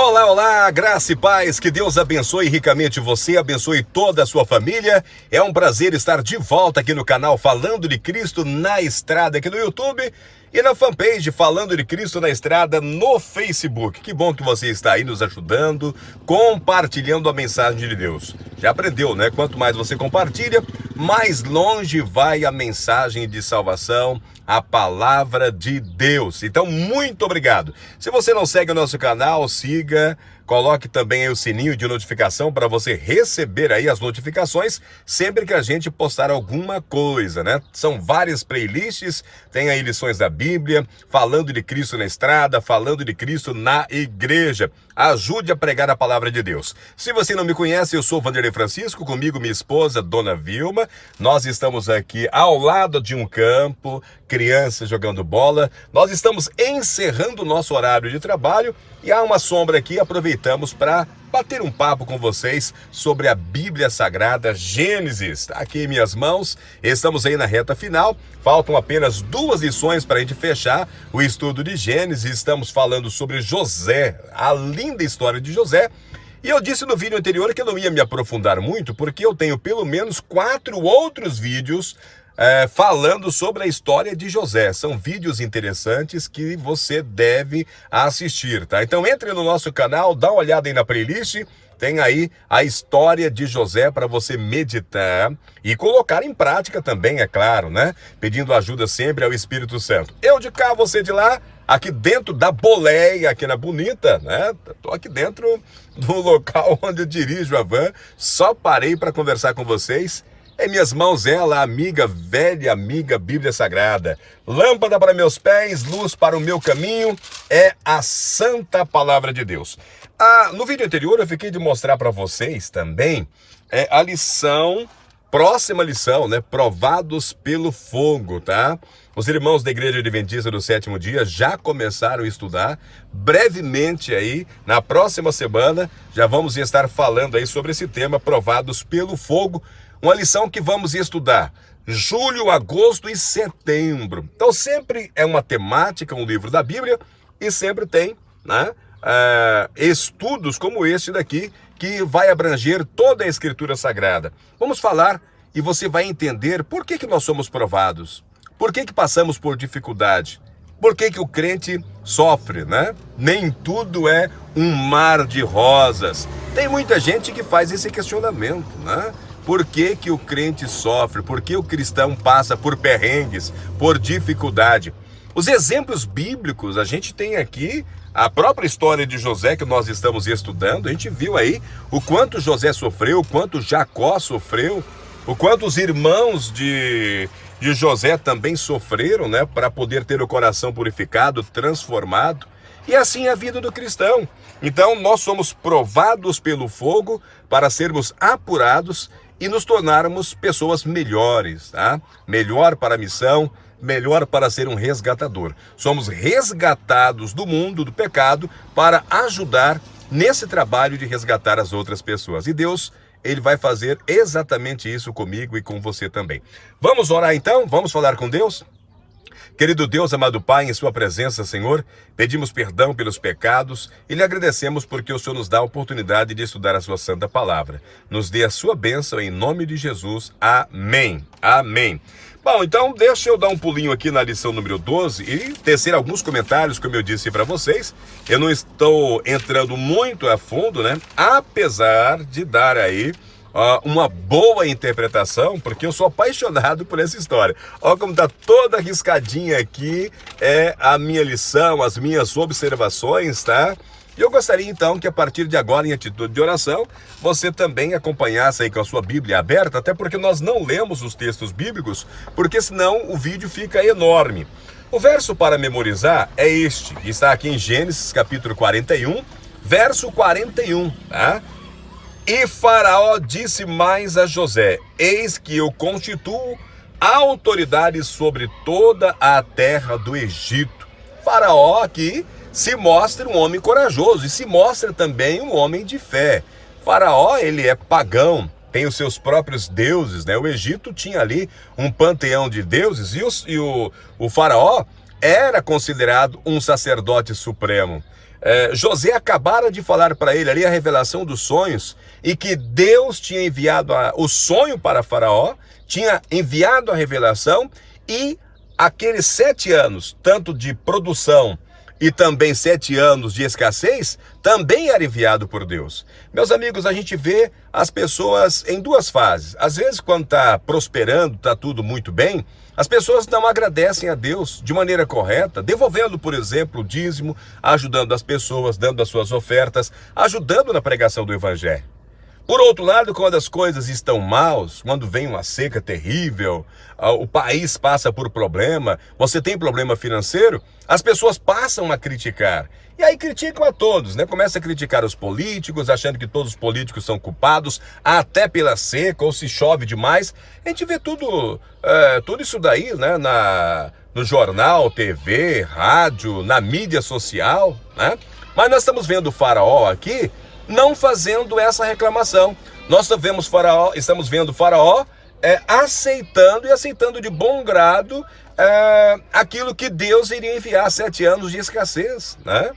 Olá, olá, graça e paz, que Deus abençoe ricamente você, abençoe toda a sua família. É um prazer estar de volta aqui no canal Falando de Cristo na Estrada aqui no YouTube e na fanpage Falando de Cristo na Estrada no Facebook. Que bom que você está aí nos ajudando, compartilhando a mensagem de Deus. Já aprendeu, né? Quanto mais você compartilha, mais longe vai a mensagem de salvação, a palavra de Deus. Então, muito obrigado. Se você não segue o nosso canal, siga, coloque também aí o sininho de notificação para você receber aí as notificações sempre que a gente postar alguma coisa, né? São várias playlists, tem aí lições da Bíblia, falando de Cristo na estrada, falando de Cristo na igreja. Ajude a pregar a palavra de Deus. Se você não me conhece, eu sou Vanderlei Francisco, comigo minha esposa, Dona Vilma. Nós estamos aqui ao lado de um campo, crianças jogando bola. Nós estamos encerrando o nosso horário de trabalho e há uma sombra aqui, aproveitamos para bater um papo com vocês sobre a Bíblia Sagrada, Gênesis. Está aqui em minhas mãos, estamos aí na reta final, faltam apenas 2 lições para a gente fechar o estudo de Gênesis. Estamos falando sobre José, a linda história de José. E eu disse no vídeo anterior que eu não ia me aprofundar muito, porque eu tenho pelo menos 4 outros vídeos falando sobre a história de José. São vídeos interessantes que você deve assistir, tá? Então entre no nosso canal, dá uma olhada aí na playlist, tem aí a história de José para você meditar e colocar em prática também, é claro, né? Pedindo ajuda sempre ao Espírito Santo. Eu de cá, você de lá, aqui dentro da boleia, aqui na Bonita, né? Tô aqui dentro do local onde eu dirijo a van, só parei para conversar com vocês. Em minhas mãos ela, amiga, velha amiga Bíblia Sagrada. Lâmpada para meus pés, luz para o meu caminho, é a Santa Palavra de Deus. No vídeo anterior eu fiquei de mostrar para vocês também a lição, próxima lição, né? Provados pelo fogo, tá? Os irmãos da Igreja Adventista do Sétimo Dia já começaram a estudar. Brevemente aí, na próxima semana, já vamos estar falando aí sobre esse tema, Provados pelo Fogo. Uma lição que vamos estudar julho, agosto e setembro. Então sempre é uma temática, um livro da Bíblia, e sempre tem, né, estudos como este daqui, que vai abranger toda a Escritura Sagrada. Vamos falar e você vai entender por que nós somos provados, por que passamos por dificuldade, por que o crente sofre, né? Nem tudo é um mar de rosas. Tem muita gente que faz esse questionamento, né? Por que o crente sofre? Por que o cristão passa por perrengues, por dificuldade? Os exemplos bíblicos, a gente tem aqui a própria história de José que nós estamos estudando. A gente viu aí o quanto José sofreu, o quanto Jacó sofreu, o quanto os irmãos de José também sofreram, né? Para poder ter o coração purificado, transformado. E assim é a vida do cristão. Então nós somos provados pelo fogo para sermos apurados e nos tornarmos pessoas melhores, tá? Melhor para a missão, melhor para ser um resgatador. Somos resgatados do mundo, do pecado, para ajudar nesse trabalho de resgatar as outras pessoas. E Deus, Ele vai fazer exatamente isso comigo e com você também. Vamos orar então? Vamos falar com Deus? Querido Deus, amado Pai, em sua presença, Senhor, pedimos perdão pelos pecados e lhe agradecemos porque o Senhor nos dá a oportunidade de estudar a sua santa palavra. Nos dê a sua bênção em nome de Jesus. Amém. Amém. Bom, então deixa eu dar um pulinho aqui na lição número 12 e tecer alguns comentários, como eu disse para vocês. Eu não estou entrando muito a fundo, né? Apesar de dar aí uma boa interpretação, porque eu sou apaixonado por essa história. Olha como está toda riscadinha aqui, é a minha lição, as minhas observações, tá? E eu gostaria então que a partir de agora, em atitude de oração, você também acompanhasse aí com a sua Bíblia aberta, até porque nós não lemos os textos bíblicos, porque senão o vídeo fica enorme. O verso para memorizar é este, está aqui em Gênesis capítulo 41, verso 41, tá? E Faraó disse mais a José: eis que eu constituo autoridade sobre toda a terra do Egito. Faraó aqui se mostra um homem corajoso e se mostra também um homem de fé. Faraó, ele é pagão, tem os seus próprios deuses, né? O Egito tinha ali um panteão de deuses e o Faraó era considerado um sacerdote supremo. José acabara de falar para ele ali a revelação dos sonhos e que Deus tinha enviado o sonho para Faraó, tinha enviado a revelação e aqueles 7 anos, tanto de produção e também 7 anos de escassez, também era enviado por Deus. Meus amigos, a gente vê as pessoas em 2 fases. Às vezes, quando está prosperando, está tudo muito bem, as pessoas não agradecem a Deus de maneira correta, devolvendo, por exemplo, o dízimo, ajudando as pessoas, dando as suas ofertas, ajudando na pregação do Evangelho. Por outro lado, quando as coisas estão maus, quando vem uma seca terrível, o país passa por problema, você tem problema financeiro, as pessoas passam a criticar. E aí criticam a todos, né? Começa a criticar os políticos, achando que todos os políticos são culpados, até pela seca, ou se chove demais. A gente vê tudo isso daí, né? No jornal, TV, rádio, na mídia social, né? Mas nós estamos vendo o Faraó aqui não fazendo essa reclamação. Nós estamos vendo Faraó aceitando de bom grado aquilo que Deus iria enviar 7 anos de escassez, né?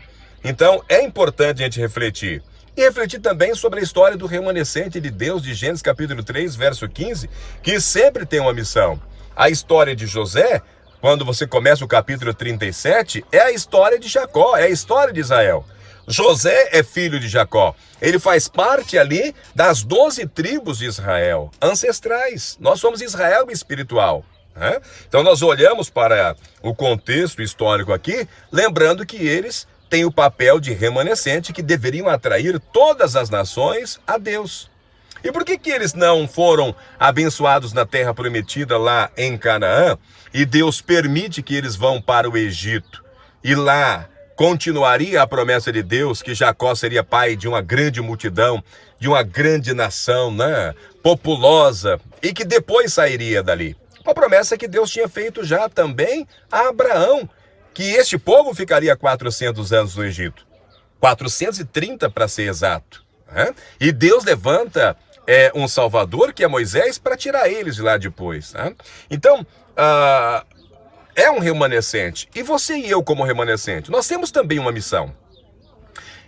Então é importante a gente refletir. E refletir também sobre a história do remanescente de Deus de Gênesis capítulo 3, verso 15, que sempre tem uma missão. A história de José, quando você começa o capítulo 37, é a história de Jacó, é a história de Israel. José é filho de Jacó. Ele faz parte ali das 12 tribos de Israel, ancestrais. Nós somos Israel espiritual, né? Então nós olhamos para o contexto histórico aqui, lembrando que eles têm o papel de remanescente que deveriam atrair todas as nações a Deus. E por que eles não foram abençoados na terra prometida lá em Canaã e Deus permite que eles vão para o Egito e lá continuaria a promessa de Deus que Jacó seria pai de uma grande multidão, de uma grande nação, né, populosa, e que depois sairia dali? Uma promessa que Deus tinha feito já também a Abraão, que este povo ficaria 400 anos no Egito. 430 para ser exato, né? E Deus levanta um Salvador, que é Moisés, para tirar eles de lá depois, né? Então, é um remanescente. E você e eu, como remanescente, nós temos também uma missão.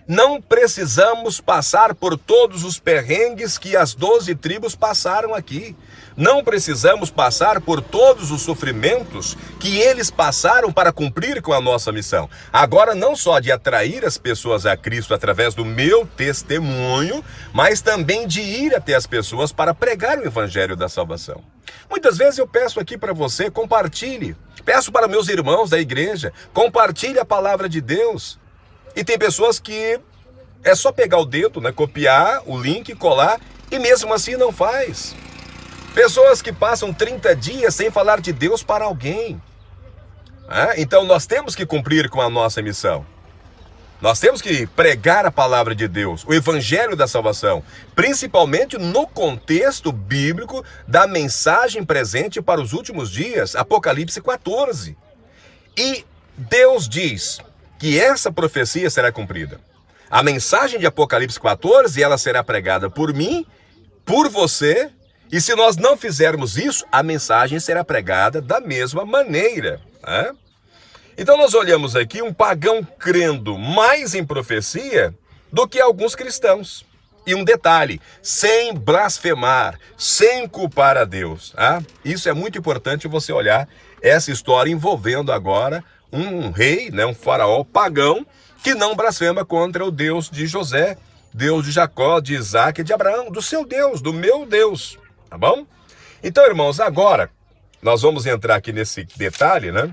Não precisamos passar por todos os perrengues que as 12 tribos passaram aqui. Não precisamos passar por todos os sofrimentos que eles passaram para cumprir com a nossa missão. Agora, não só de atrair as pessoas a Cristo através do meu testemunho, mas também de ir até as pessoas para pregar o evangelho da salvação. Muitas vezes eu peço aqui para você, compartilhe. Peço para meus irmãos da igreja, compartilhe a palavra de Deus. E tem pessoas que é só pegar o dedo, né, copiar o link, colar, e mesmo assim não faz. Pessoas que passam 30 dias sem falar de Deus para alguém. Então nós temos que cumprir com a nossa missão. Nós temos que pregar a palavra de Deus, o evangelho da salvação, principalmente no contexto bíblico da mensagem presente para os últimos dias, Apocalipse 14. E Deus diz que essa profecia será cumprida. A mensagem de Apocalipse 14, ela será pregada por mim, por você, e se nós não fizermos isso, a mensagem será pregada da mesma maneira, né? Então nós olhamos aqui um pagão crendo mais em profecia do que alguns cristãos. E um detalhe, sem blasfemar, sem culpar a Deus. Isso é muito importante você olhar essa história envolvendo agora um rei, né, um faraó pagão, que não blasfema contra o Deus de José, Deus de Jacó, de Isaac e de Abraão, do seu Deus, do meu Deus, tá bom? Então, irmãos, agora nós vamos entrar aqui nesse detalhe, né?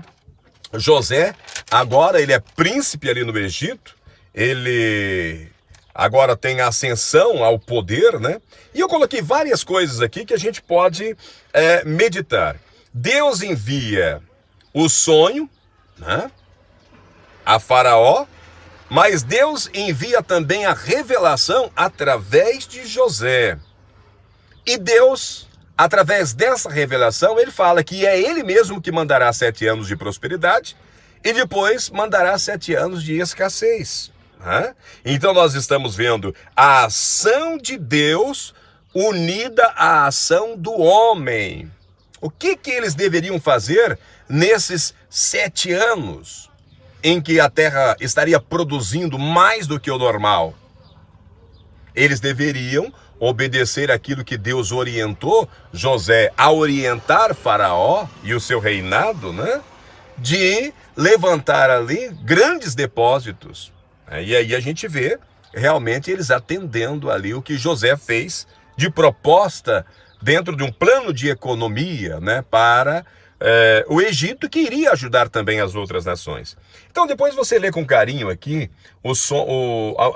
José, agora ele é príncipe ali no Egito, ele agora tem ascensão ao poder, né? E eu coloquei várias coisas aqui que a gente pode meditar. Deus envia o sonho, né, a Faraó, mas Deus envia também a revelação através de José. E Deus, através dessa revelação, ele fala que é ele mesmo que mandará 7 anos de prosperidade e depois mandará 7 anos de escassez. Então nós estamos vendo a ação de Deus unida à ação do homem. O que eles deveriam fazer nesses 7 anos? em que a terra estaria produzindo mais do que o normal. Eles deveriam obedecer aquilo que Deus orientou José a orientar Faraó e o seu reinado, né? De levantar ali grandes depósitos. E aí a gente vê realmente eles atendendo ali o que José fez de proposta dentro de um plano de economia, né, para o Egito, que iria ajudar também as outras nações. Então depois você lê com carinho aqui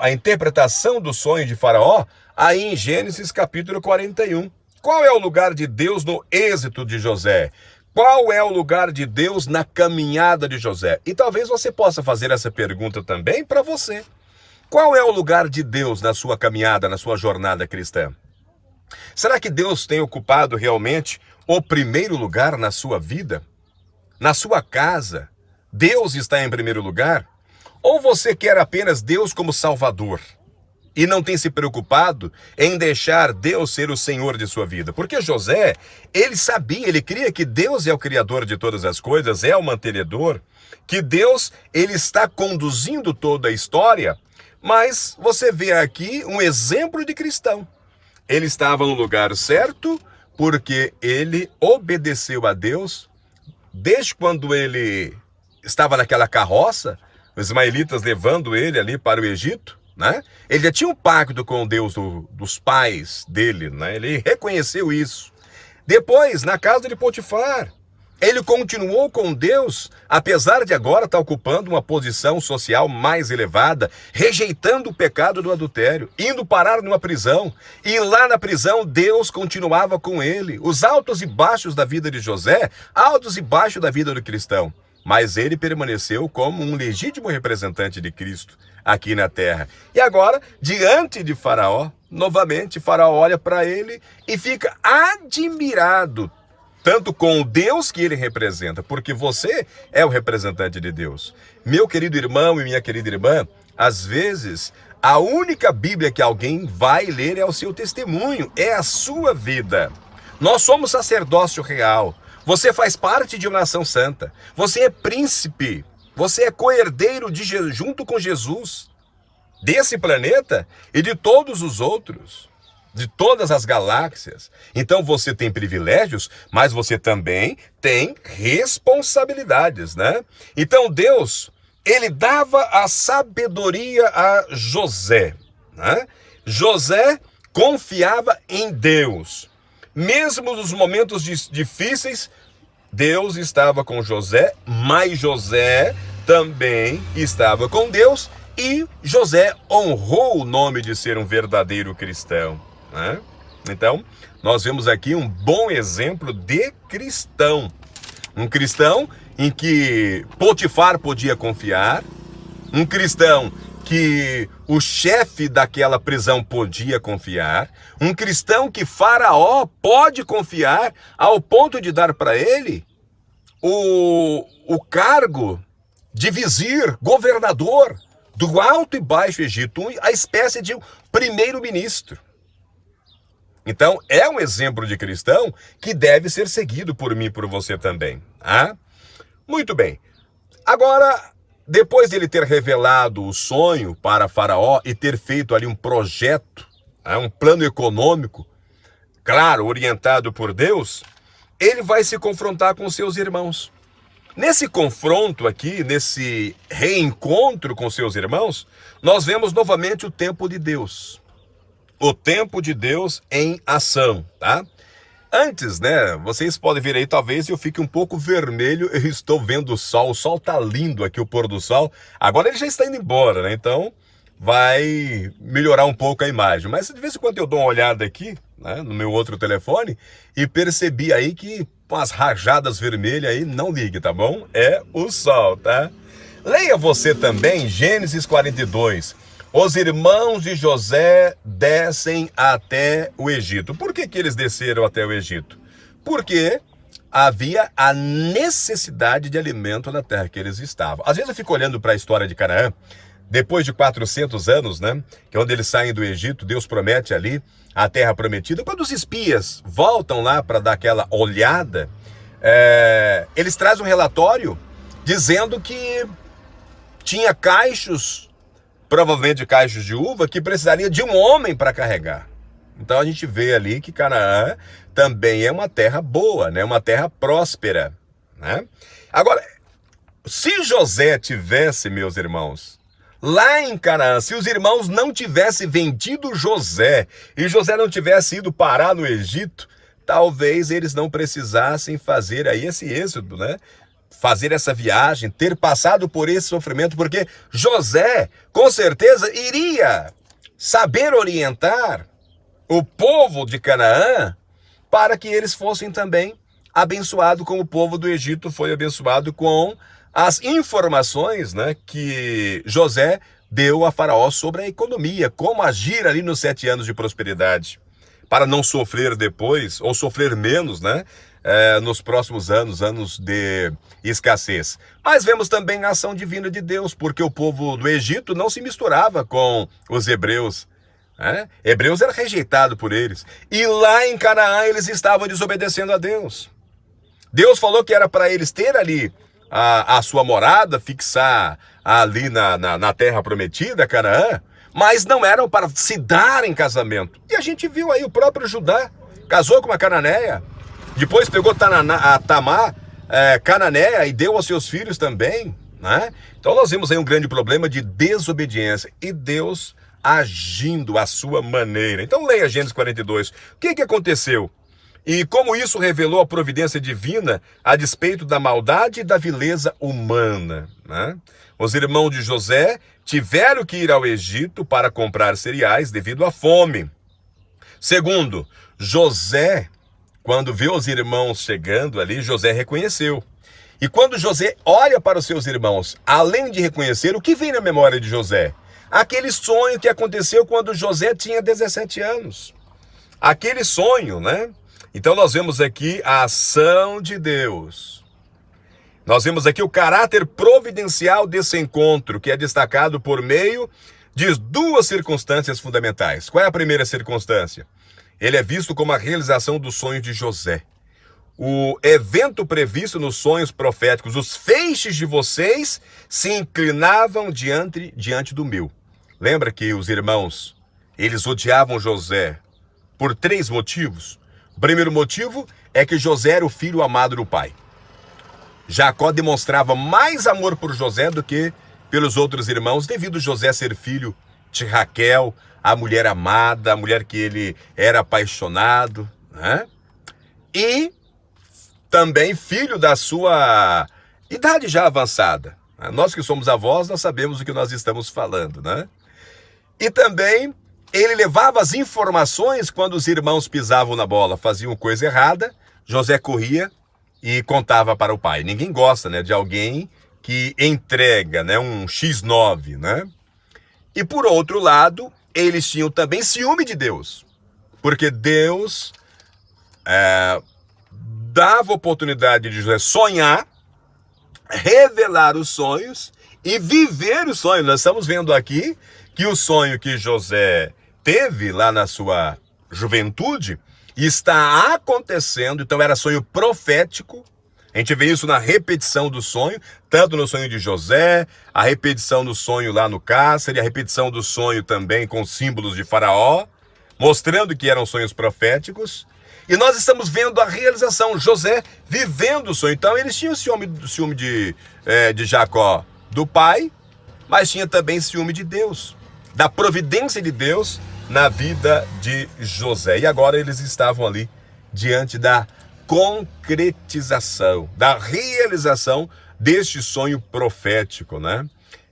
a interpretação do sonho de Faraó, aí em Gênesis capítulo 41. Qual é o lugar de Deus no êxito de José? Qual é o lugar de Deus na caminhada de José? E talvez você possa fazer essa pergunta também para você. Qual é o lugar de Deus na sua caminhada, na sua jornada cristã? Será que Deus tem ocupado realmente o primeiro lugar na sua vida? Na sua casa? Deus está em primeiro lugar? Ou você quer apenas Deus como Salvador e não tem se preocupado em deixar Deus ser o Senhor de sua vida? Porque José, ele sabia, ele cria que Deus é o Criador de todas as coisas, é o mantenedor, que Deus, ele está conduzindo toda a história. Mas você vê aqui um exemplo de cristão. Ele estava no lugar certo porque ele obedeceu a Deus desde quando ele estava naquela carroça, os ismaelitas levando ele ali para o Egito, né? Ele já tinha um pacto com o Deus dos pais dele, né? Ele reconheceu isso. Depois, na casa de Potifar, ele continuou com Deus, apesar de agora estar ocupando uma posição social mais elevada, rejeitando o pecado do adultério, indo parar numa prisão. E lá na prisão, Deus continuava com ele. Os altos e baixos da vida de José, altos e baixos da vida do cristão. Mas ele permaneceu como um legítimo representante de Cristo aqui na terra. E agora, diante de Faraó, novamente, Faraó olha para ele e fica admirado, tanto com o Deus que ele representa, porque você é o representante de Deus. Meu querido irmão e minha querida irmã, às vezes, a única Bíblia que alguém vai ler é o seu testemunho, é a sua vida. Nós somos sacerdócio real. Você faz parte de uma nação santa. Você é príncipe. Você é co-herdeiro junto com Jesus, desse planeta e de todos os outros, de todas as galáxias. Então você tem privilégios, mas você também tem responsabilidades, né? Então Deus, ele dava a sabedoria a José, né? José confiava em Deus. Mesmo nos momentos difíceis, Deus estava com José, mas José também estava com Deus, e José honrou o nome de ser um verdadeiro cristão, né? Então, nós vemos aqui um bom exemplo de cristão. Um cristão em que Potifar podia confiar, um cristão que o chefe daquela prisão podia confiar, um cristão que Faraó pode confiar ao ponto de dar para ele o cargo de vizir, governador do Alto e Baixo Egito, a espécie de primeiro-ministro. Então, é um exemplo de cristão que deve ser seguido por mim e por você também. Ah? Muito bem. Agora, depois dele ter revelado o sonho para Faraó e ter feito ali um projeto, um plano econômico, claro, orientado por Deus, ele vai se confrontar com seus irmãos. Nesse confronto aqui, nesse reencontro com seus irmãos, nós vemos novamente o tempo de Deus. O tempo de Deus em ação, tá? Antes, né, vocês podem ver aí, talvez eu fique um pouco vermelho, eu estou vendo o sol tá lindo aqui, o pôr do sol. Agora ele já está indo embora, né, então vai melhorar um pouco a imagem. Mas de vez em quando eu dou uma olhada aqui, né, no meu outro telefone, e percebi aí que umas rajadas vermelhas aí, não ligue, tá bom? É o sol, tá? Leia você também Gênesis 42. Os irmãos de José descem até o Egito. Por que eles desceram até o Egito? Porque havia a necessidade de alimento na terra que eles estavam. Às vezes eu fico olhando para a história de Canaã, depois de 400 anos, né? Que é onde eles saem do Egito, Deus promete ali a terra prometida. Quando os espias voltam lá para dar aquela olhada, eles trazem um relatório dizendo que tinha caixos, provavelmente caixos de uva, que precisaria de um homem para carregar. Então a gente vê ali que Canaã também é uma terra boa, né? Uma terra próspera, né? Agora, se José tivesse, meus irmãos, lá em Canaã, se os irmãos não tivessem vendido José e José não tivesse ido parar no Egito, talvez eles não precisassem fazer aí esse êxodo, né? Fazer essa viagem, ter passado por esse sofrimento, porque José, com certeza, iria saber orientar o povo de Canaã para que eles fossem também abençoados como o povo do Egito foi abençoado com as informações, né, que José deu a Faraó sobre a economia, como agir ali nos 7 anos de prosperidade, para não sofrer depois, ou sofrer menos, né, nos próximos anos de escassez. Mas vemos também a ação divina de Deus, porque o povo do Egito não se misturava com os hebreus. Hebreus era rejeitado por eles. E lá em Canaã eles estavam desobedecendo a Deus. Deus falou que era para eles ter ali a sua morada, fixar ali na terra prometida, Canaã, mas não eram para se dar em casamento. E a gente viu aí o próprio Judá, casou com uma cananeia, depois pegou a Tamar, cananeia, e deu aos seus filhos também, né? Então nós vimos aí um grande problema de desobediência, e Deus agindo à sua maneira. Então leia Gênesis 42. O que aconteceu? E como isso revelou a providência divina a despeito da maldade e da vileza humana, né? Os irmãos de José tiveram que ir ao Egito para comprar cereais devido à fome. Segundo, José, quando viu os irmãos chegando ali, José reconheceu. E quando José olha para os seus irmãos, além de reconhecer, o que vem na memória de José? Aquele sonho que aconteceu quando José tinha 17 anos. Aquele sonho, né? Então nós vemos aqui a ação de Deus. Nós vemos aqui o caráter providencial desse encontro, que é destacado por meio de 2 circunstâncias fundamentais. Qual é a primeira circunstância? Ele é visto como a realização do sonho de José. O evento previsto nos sonhos proféticos, os feixes de vocês se inclinavam diante do meu. Lembra que os irmãos, eles odiavam José por 3 motivos. O primeiro motivo é que José era o filho amado do pai. Jacó demonstrava mais amor por José do que pelos outros irmãos, devido a José ser filho de Raquel, a mulher amada, a mulher que ele era apaixonado, né? E também filho da sua idade já avançada. Nós que somos avós, nós sabemos o que nós estamos falando, né? E também ele levava as informações quando os irmãos pisavam na bola, faziam coisa errada, José corria e contava para o pai. Ninguém gosta, né, de alguém que entrega, né, um X9, né? E por outro lado, eles tinham também ciúme de Deus, porque Deus dava oportunidade de José sonhar, revelar os sonhos e viver os sonhos. Nós estamos vendo aqui que o sonho que José teve lá na sua juventude está acontecendo. Então era sonho profético. A gente vê isso na repetição do sonho, tanto no sonho de José, a repetição do sonho lá no cárcere, a repetição do sonho também com símbolos de Faraó, mostrando que eram sonhos proféticos. E nós estamos vendo a realização, José vivendo o sonho. Então eles tinham ciúme de Jacó, do pai, mas tinha também ciúme de Deus, da providência de Deus na vida de José. E agora eles estavam ali diante da concretização, da realização deste sonho profético, né?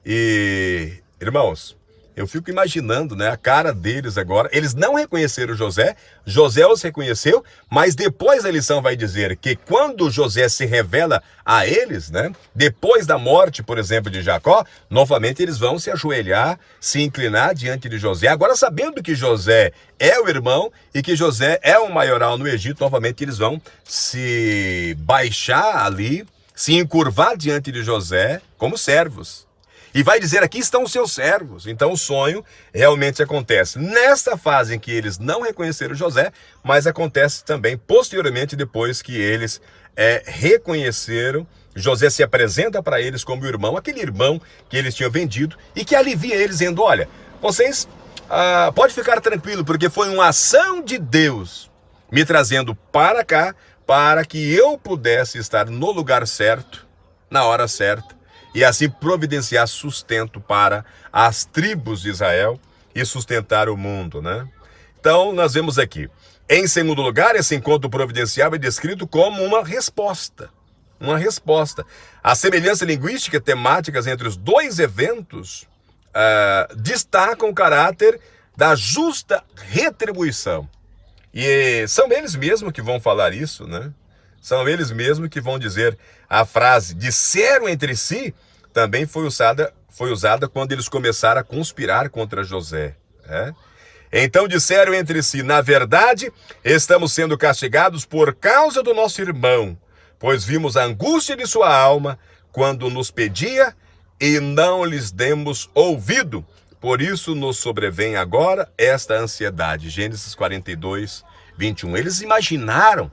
E, irmãos, eu fico imaginando, né, a cara deles agora. Eles não reconheceram José, José os reconheceu, mas depois a lição vai dizer que quando José se revela a eles, né, depois da morte, por exemplo, de Jacó, novamente eles vão se ajoelhar, se inclinar diante de José. Agora, sabendo que José é o irmão e que José é o maioral no Egito, novamente eles vão se baixar ali, se encurvar diante de José como servos. E vai dizer, aqui estão os seus servos. Então o sonho realmente acontece nesta fase em que eles não reconheceram José, mas acontece também posteriormente, depois que eles reconheceram. José se apresenta para eles como irmão, aquele irmão que eles tinham vendido, e que alivia eles, dizendo, olha, vocês pode ficar tranquilo, porque foi uma ação de Deus me trazendo para cá, para que eu pudesse estar no lugar certo, na hora certa, e assim providenciar sustento para as tribos de Israel e sustentar o mundo, né? Então, nós vemos aqui, em segundo lugar, esse encontro providencial é descrito como uma resposta. Uma resposta. A semelhança linguística e temáticas entre os dois eventos destacam o caráter da justa retribuição. E são eles mesmos que vão falar isso, né? São eles mesmos que vão dizer a frase, disseram entre si, também foi usada quando eles começaram a conspirar contra José. Então disseram entre si, na verdade, estamos sendo castigados por causa do nosso irmão, pois vimos a angústia de sua alma quando nos pedia e não lhes demos ouvido. Por isso nos sobrevém agora esta ansiedade. Gênesis 42, 21. Eles imaginaram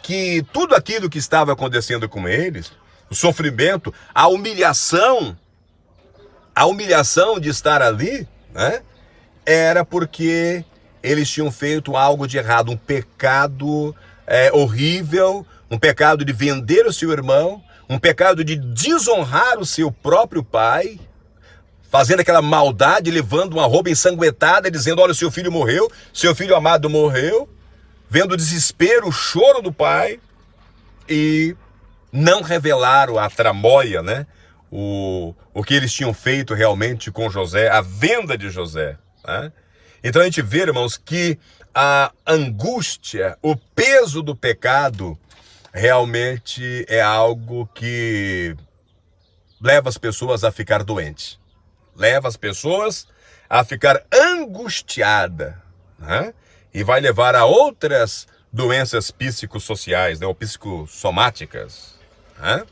que tudo aquilo que estava acontecendo com eles, o sofrimento, a humilhação de estar ali, né, era porque eles tinham feito algo de errado, um pecado horrível, um pecado de vender o seu irmão, um pecado de desonrar o seu próprio pai, fazendo aquela maldade, levando uma roupa ensanguentada, dizendo, olha, seu filho morreu, seu filho amado morreu, vendo o desespero, o choro do pai, e não revelaram a tramóia, né? O que eles tinham feito realmente com José, a venda de José, né? Então a gente vê, irmãos, que a angústia, o peso do pecado, realmente é algo que leva as pessoas a ficar doentes. Leva as pessoas a ficar angustiadas, né? E vai levar a outras doenças psicossociais, né? Ou psicossomáticas, né?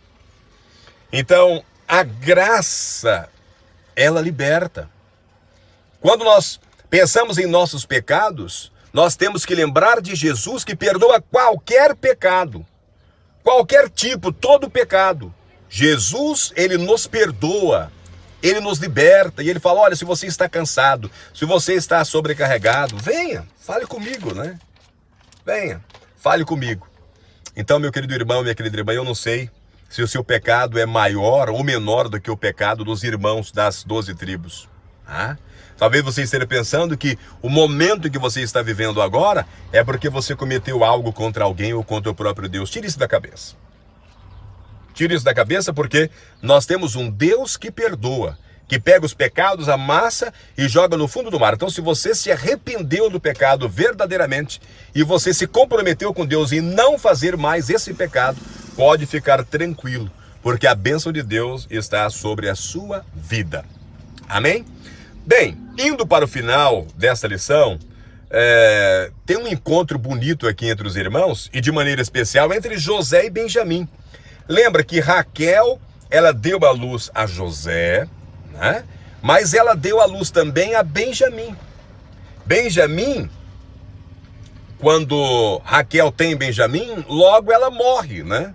Então, a graça, ela liberta. Quando nós pensamos em nossos pecados, nós temos que lembrar de Jesus que perdoa qualquer pecado, qualquer tipo, todo pecado. Jesus, ele nos perdoa. Ele nos liberta e ele fala, olha, se você está cansado, se você está sobrecarregado, venha, fale comigo, né? Venha, fale comigo. Então, meu querido irmão, minha querida irmã, eu não sei se o seu pecado é maior ou menor do que o pecado dos irmãos das 12 tribos. Talvez você esteja pensando que o momento que você está vivendo agora é porque você cometeu algo contra alguém ou contra o próprio Deus. Tire isso da cabeça. Tire isso da cabeça, porque nós temos um Deus que perdoa, que pega os pecados, amassa e joga no fundo do mar. Então, se você se arrependeu do pecado verdadeiramente e você se comprometeu com Deus em não fazer mais esse pecado, pode ficar tranquilo, porque a bênção de Deus está sobre a sua vida. Amém? Bem, indo para o final dessa lição, tem um encontro bonito aqui entre os irmãos, e de maneira especial entre José e Benjamim. Lembra que Raquel, ela deu à luz a José, né? Mas ela deu à luz também a Benjamim. Benjamim, quando Raquel tem Benjamim, logo ela morre, né?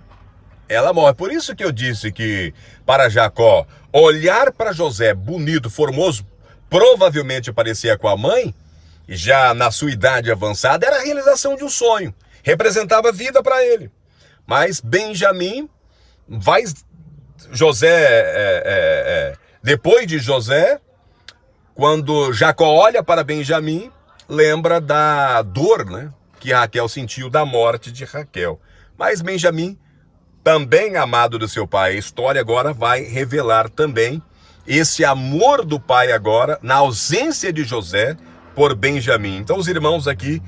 Ela morre. Por isso que eu disse que para Jacó, olhar para José bonito, formoso, provavelmente parecia com a mãe, e já na sua idade avançada, era a realização de um sonho. Representava vida para ele. Mas Benjamim, depois de José, quando Jacó olha para Benjamim, lembra da dor, né, que Raquel sentiu da morte de Raquel. Mas Benjamim, também amado do seu pai, a história agora vai revelar também esse amor do pai agora, na ausência de José, por Benjamim. Então os irmãos aqui,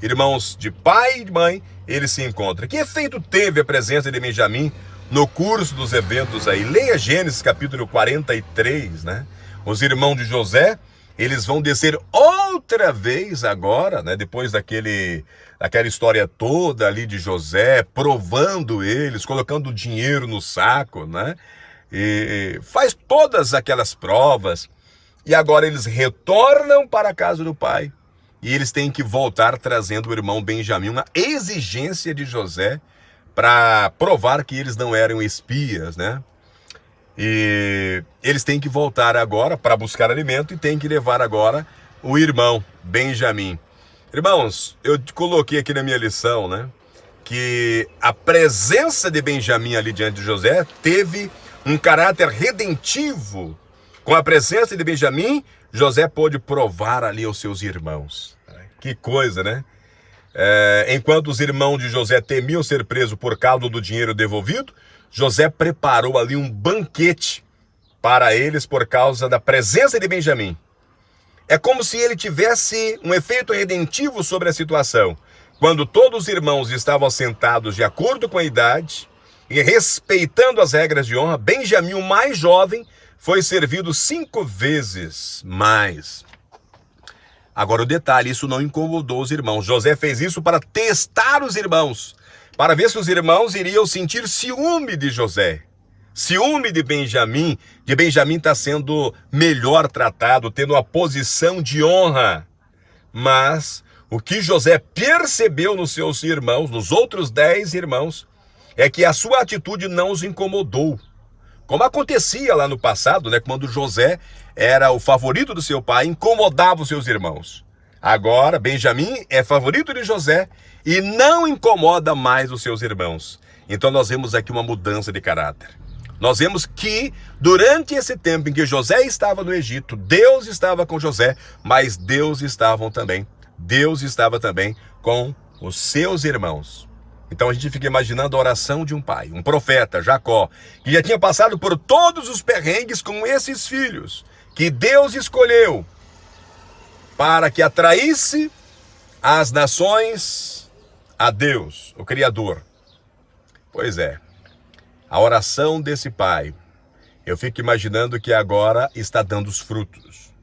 irmãos de pai e de mãe, eles se encontram. Que efeito teve a presença de Benjamim no curso dos eventos aí? Leia Gênesis capítulo 43, né? Os irmãos de José, eles vão descer outra vez agora, né? Depois daquela história toda ali de José, provando eles, colocando dinheiro no saco, né? e faz todas aquelas provas. E agora eles retornam para a casa do pai. E eles têm que voltar trazendo o irmão Benjamim, uma exigência de José para provar que eles não eram espias, né? E eles têm que voltar agora para buscar alimento e têm que levar agora o irmão Benjamim. Irmãos, eu coloquei aqui na minha lição, né, que a presença de Benjamim ali diante de José teve um caráter redentivo. Com a presença de Benjamim, José pôde provar ali aos seus irmãos. Que coisa, né? Enquanto os irmãos de José temiam ser presos por causa do dinheiro devolvido, José preparou ali um banquete para eles por causa da presença de Benjamim. É como se ele tivesse um efeito redentivo sobre a situação. Quando todos os irmãos estavam sentados de acordo com a idade e respeitando as regras de honra, Benjamim, o mais jovem, foi servido 5 vezes mais. Agora o detalhe, isso não incomodou os irmãos. José fez isso para testar os irmãos, para ver se os irmãos iriam sentir ciúme de José. Ciúme de Benjamim estar sendo melhor tratado, tendo uma posição de honra. Mas o que José percebeu nos seus irmãos, nos outros 10 irmãos, é que a sua atitude não os incomodou. Como acontecia lá no passado, né, quando José era o favorito do seu pai, incomodava os seus irmãos. Agora, Benjamim é favorito de José e não incomoda mais os seus irmãos. Então nós vemos aqui uma mudança de caráter. Nós vemos que durante esse tempo em que José estava no Egito, Deus estava com José, mas Deus estava também com os seus irmãos. Então a gente fica imaginando a oração de um pai, um profeta, Jacó, que já tinha passado por todos os perrengues com esses filhos, que Deus escolheu para que atraísse as nações a Deus, o Criador. Pois é, a oração desse pai, eu fico imaginando que agora está dando os frutos.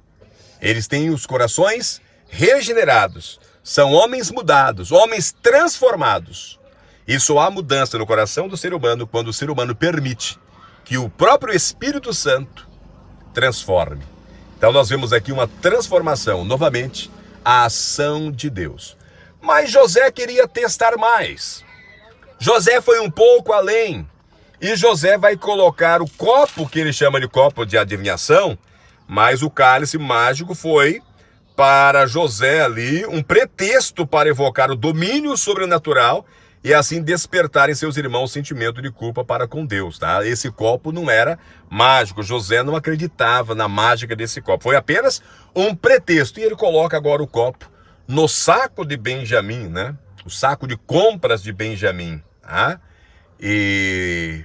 Eles têm os corações regenerados, são homens mudados, homens transformados. E só há mudança no coração do ser humano quando o ser humano permite que o próprio Espírito Santo transforme. Então nós vemos aqui uma transformação, novamente, a ação de Deus. Mas José queria testar mais. José foi um pouco além. E José vai colocar o copo, que ele chama de copo de adivinhação, mas o cálice mágico foi para José ali um pretexto para evocar o domínio sobrenatural e assim despertar em seus irmãos o sentimento de culpa para com Deus, tá? Esse copo não era mágico, José não acreditava na mágica desse copo, foi apenas um pretexto. E ele coloca agora o copo no saco de Benjamim, né? O saco de compras de Benjamim, tá? E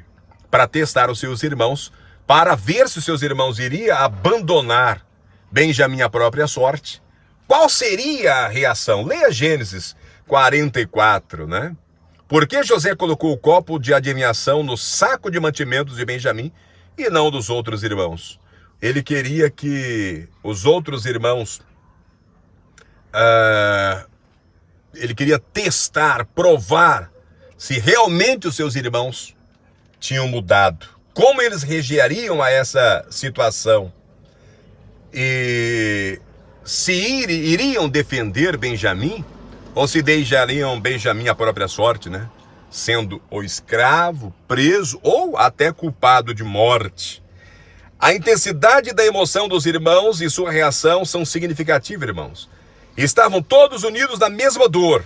para testar os seus irmãos, para ver se os seus irmãos iriam abandonar Benjamim à própria sorte. Qual seria a reação? Leia Gênesis 44, né? Por que José colocou o copo de adivinhação no saco de mantimentos de Benjamim e não dos outros irmãos? Ele queria que os outros irmãos... ele queria testar, provar se realmente os seus irmãos tinham mudado. Como eles reagiariam a essa situação? E se iriam defender Benjamim? Ou se deixariam Benjamim à própria sorte, né? Sendo o escravo, preso ou até culpado de morte. A intensidade da emoção dos irmãos e sua reação são significativas, irmãos. Estavam todos unidos na mesma dor,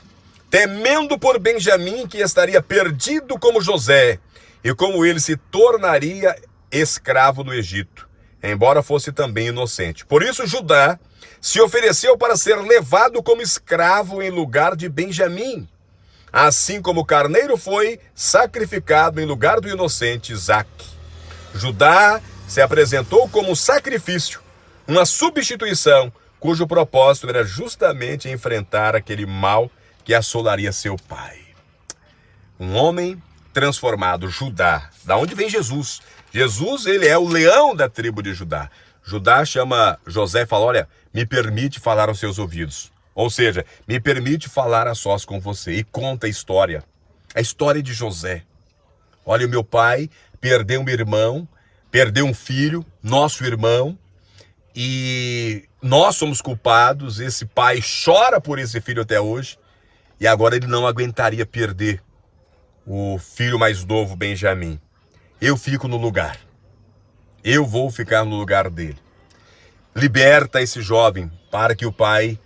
temendo por Benjamim, que estaria perdido como José, e como ele se tornaria escravo no Egito, embora fosse também inocente. Por isso Judá se ofereceu para ser levado como escravo em lugar de Benjamim, assim como o carneiro foi sacrificado em lugar do inocente Isaque. Judá se apresentou como um sacrifício, uma substituição, cujo propósito era justamente enfrentar aquele mal que assolaria seu pai. Um homem transformado, Judá. Da onde vem Jesus? Jesus, ele é o leão da tribo de Judá. Judá chama José e fala, olha, me permite falar aos seus ouvidos. Ou seja, me permite falar a sós com você. E conta a história de José. Olha, o meu pai perdeu um irmão perdeu um filho, nosso irmão, e nós somos culpados. Esse pai chora por esse filho até hoje, e agora ele não aguentaria perder o filho mais novo, Benjamim. Eu fico no lugar. Eu vou ficar no lugar dele. Liberta esse jovem para que o pai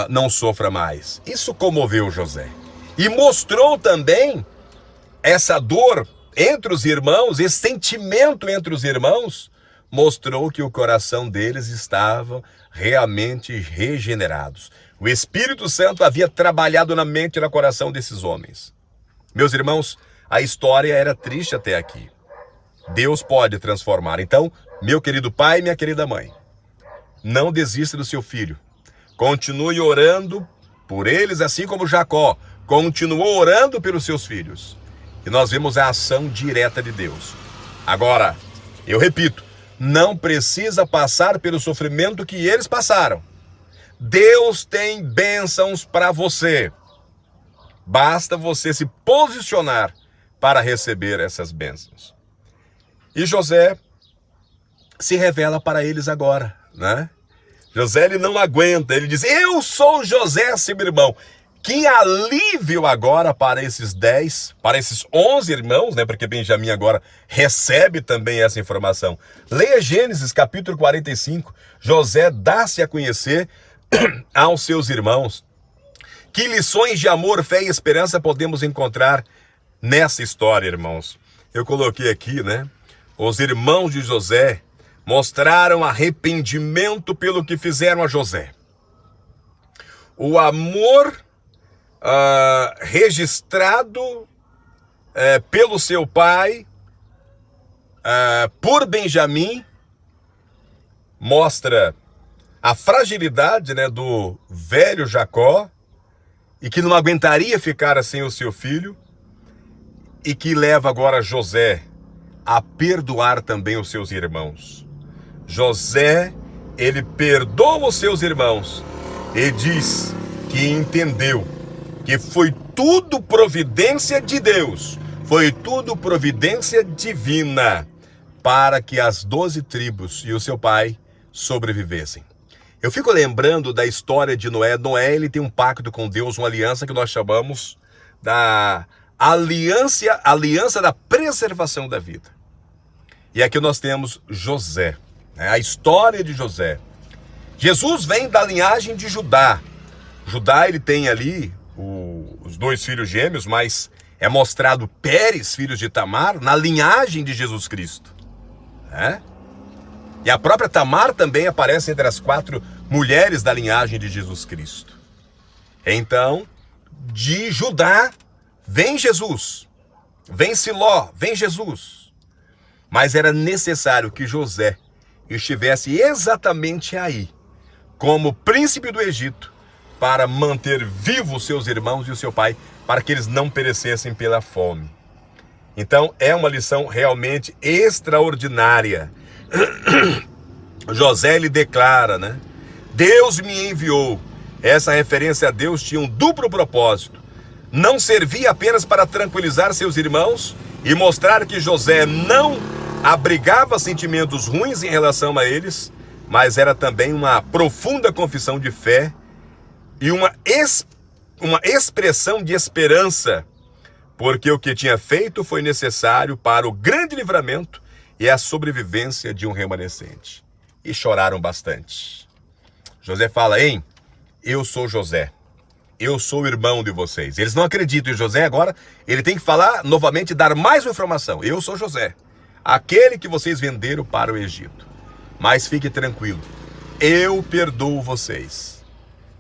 não sofra mais. Isso comoveu José. E mostrou também essa dor entre os irmãos, esse sentimento entre os irmãos, mostrou que o coração deles estava realmente regenerados. O Espírito Santo havia trabalhado na mente e no coração desses homens. Meus irmãos, a história era triste até aqui. Deus pode transformar. Então, meu querido pai e minha querida mãe, não desista do seu filho. Continue orando por eles, assim como Jacó continuou orando pelos seus filhos. E nós vemos a ação direta de Deus. Agora, eu repito, não precisa passar pelo sofrimento que eles passaram. Deus tem bênçãos para você. Basta você se posicionar para receber essas bênçãos. E José se revela para eles agora, né? José, ele não aguenta, ele diz: eu sou José, seu irmão. Que alívio agora para esses 10, para esses 11 irmãos, né? Porque Benjamim agora recebe também essa informação. Leia Gênesis capítulo 45. José dá-se a conhecer aos seus irmãos. Que lições de amor, fé e esperança podemos encontrar nessa história, irmãos? Eu coloquei aqui, né? Os irmãos de José mostraram arrependimento pelo que fizeram a José. O amor registrado pelo seu pai por Benjamim mostra a fragilidade, né, do velho Jacó, e que não aguentaria ficar sem o seu filho, e que leva agora José a perdoar também os seus irmãos. José, ele perdoa os seus irmãos e diz que entendeu que foi tudo providência de Deus, foi tudo providência divina para que as 12 tribos e o seu pai sobrevivessem. Eu fico lembrando da história de Noé. Noé, ele tem um pacto com Deus, uma aliança que nós chamamos da aliança da preservação da vida. E aqui nós temos José, né? A história de José. Jesus vem da linhagem de Judá. Judá, ele tem ali os 2 filhos gêmeos, mas é mostrado Pérez, filhos de Tamar, na linhagem de Jesus Cristo, né? E a própria Tamar também aparece entre as 4 mulheres da linhagem de Jesus Cristo. Então, de Judá vem Jesus, vem Siló, vem Jesus. Mas era necessário que José estivesse exatamente aí, como príncipe do Egito, para manter vivos seus irmãos e o seu pai, para que eles não perecessem pela fome. Então, é uma lição realmente extraordinária. José, ele declara, né? Deus me enviou. Essa referência a Deus tinha um duplo propósito. Não servia apenas para tranquilizar seus irmãos e mostrar que José não abrigava sentimentos ruins em relação a eles, mas era também uma profunda confissão de fé e uma expressão de esperança, porque o que tinha feito foi necessário para o grande livramento e a sobrevivência de um remanescente. E choraram bastante. José fala: hein, eu sou José, eu sou o irmão de vocês. Eles não acreditam em José agora, ele tem que falar novamente, dar mais uma informação. Eu sou José, aquele que vocês venderam para o Egito. Mas fique tranquilo, eu perdoo vocês.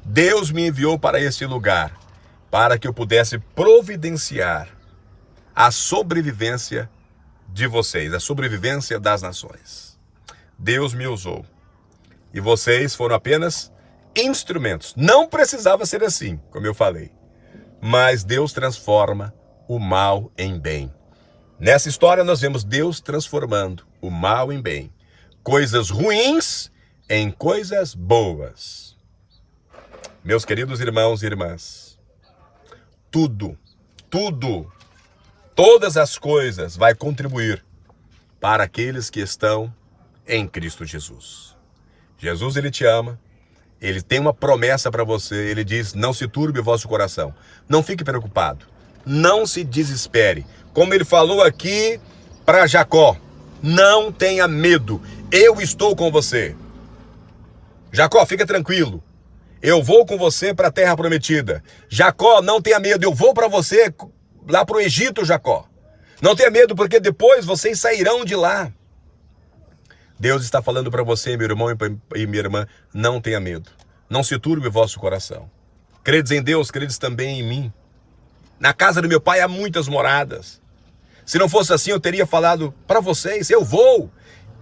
Deus me enviou para este lugar, para que eu pudesse providenciar a sobrevivência de vocês, a sobrevivência das nações. Deus me usou. E vocês foram apenas instrumentos. Não precisava ser assim, como eu falei. Mas Deus transforma o mal em bem. Nessa história nós vemos Deus transformando o mal em bem. Coisas ruins em coisas boas. Meus queridos irmãos e irmãs, todas as coisas vai contribuir para aqueles que estão em Cristo Jesus. Jesus, ele te ama, ele tem uma promessa para você, ele diz, não se turbe o vosso coração, não fique preocupado, não se desespere, como ele falou aqui para Jacó, não tenha medo, eu estou com você. Jacó, fica tranquilo, eu vou com você para a terra prometida. Jacó, não tenha medo, eu vou para você lá para o Egito, Jacó. Não tenha medo, porque depois vocês sairão de lá. Deus está falando para você, meu irmão e minha irmã, não tenha medo. Não se turbe o vosso coração. Credes em Deus, credes também em mim. Na casa do meu pai há muitas moradas. Se não fosse assim, eu teria falado para vocês, eu vou.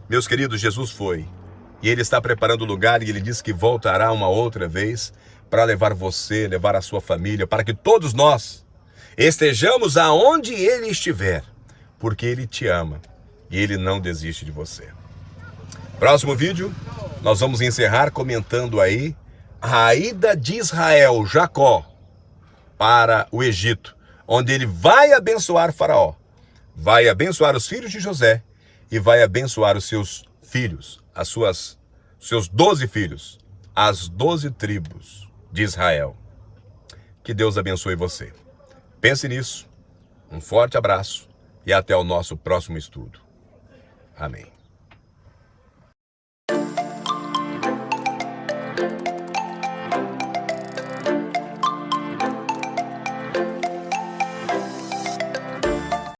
Meus queridos, Jesus foi. E ele está preparando o lugar e ele diz que voltará uma outra vez para levar você, levar a sua família, para que todos nós estejamos aonde ele estiver, porque ele te ama e ele não desiste de você. Próximo vídeo, nós vamos encerrar comentando aí a ida de Israel, Jacó, para o Egito, onde ele vai abençoar Faraó, vai abençoar os filhos de José e vai abençoar os seus filhos, seus 12 filhos, as 12 tribos de Israel. Que Deus abençoe você. Pense nisso. Um forte abraço e até o nosso próximo estudo. Amém.